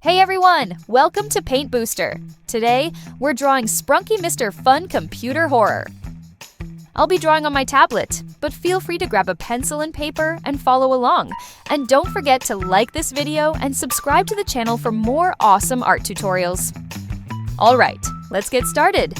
Hey everyone! Welcome to Paint Booster. Today, we're drawing Sprunki Mr. Fun Computer Horror. I'll be drawing on my tablet, but feel free to grab a pencil and paper and follow along. And don't forget to like this video and subscribe to the channel for more awesome art tutorials. Alright, let's get started.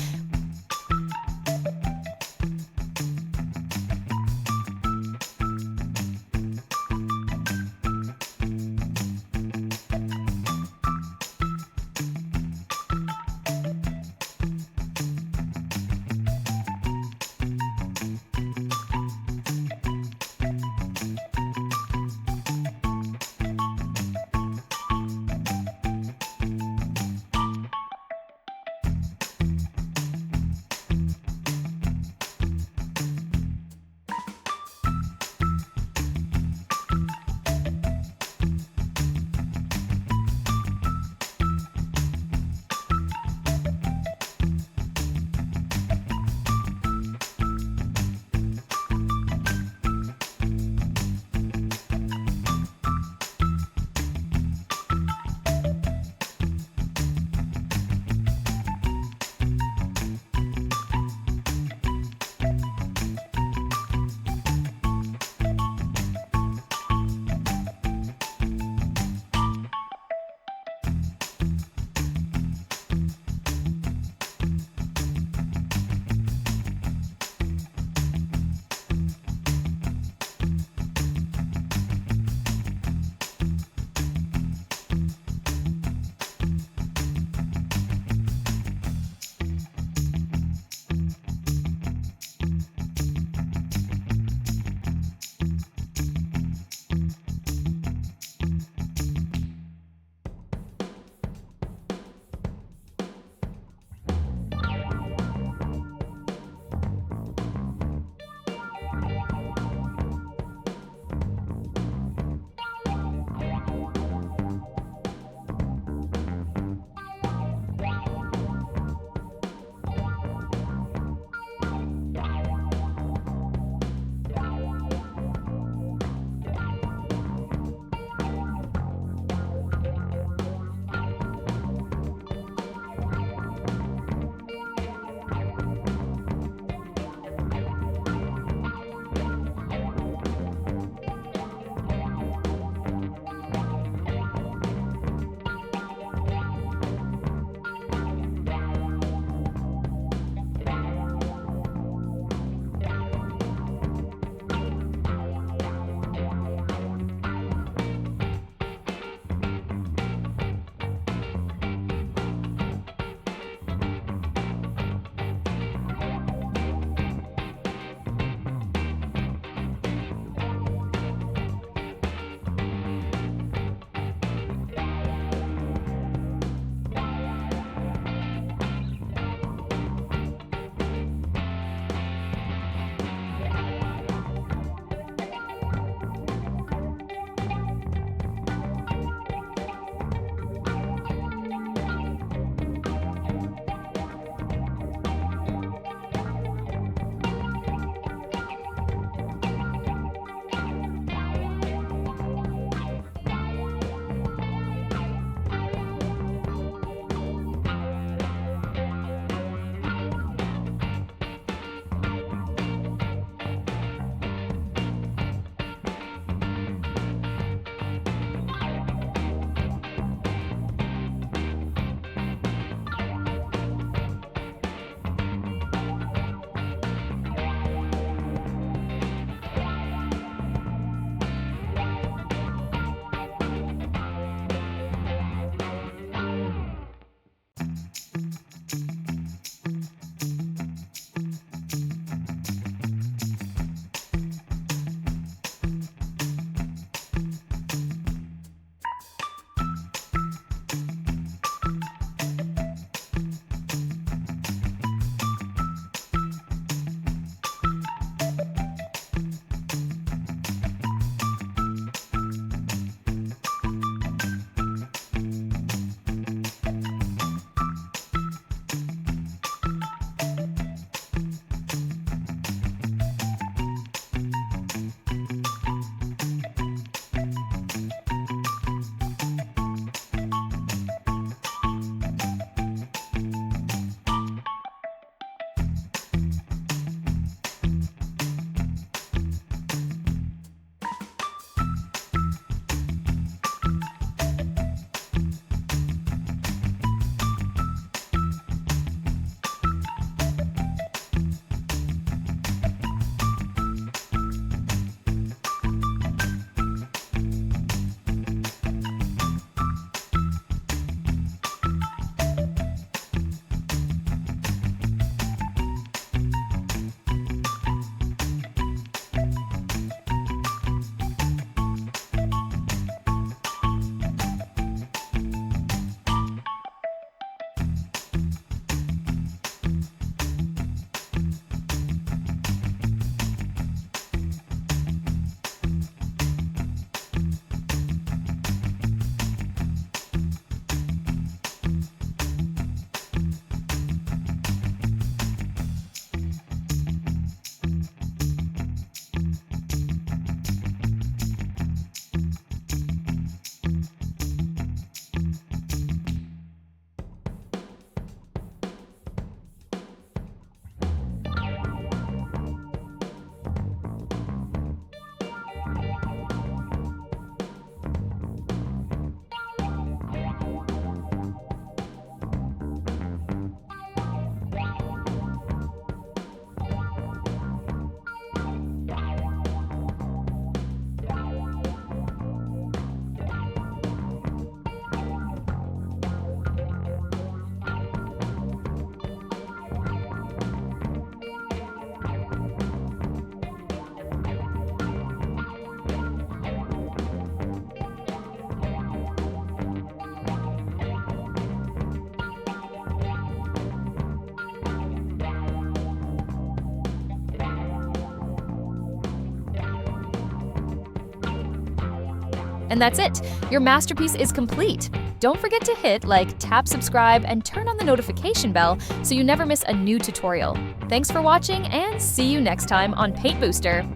And that's it! Your masterpiece is complete! Don't forget to hit like, tap subscribe, and turn on the notification bell so you never miss a new tutorial. Thanks for watching, and see you next time on Paint Booster!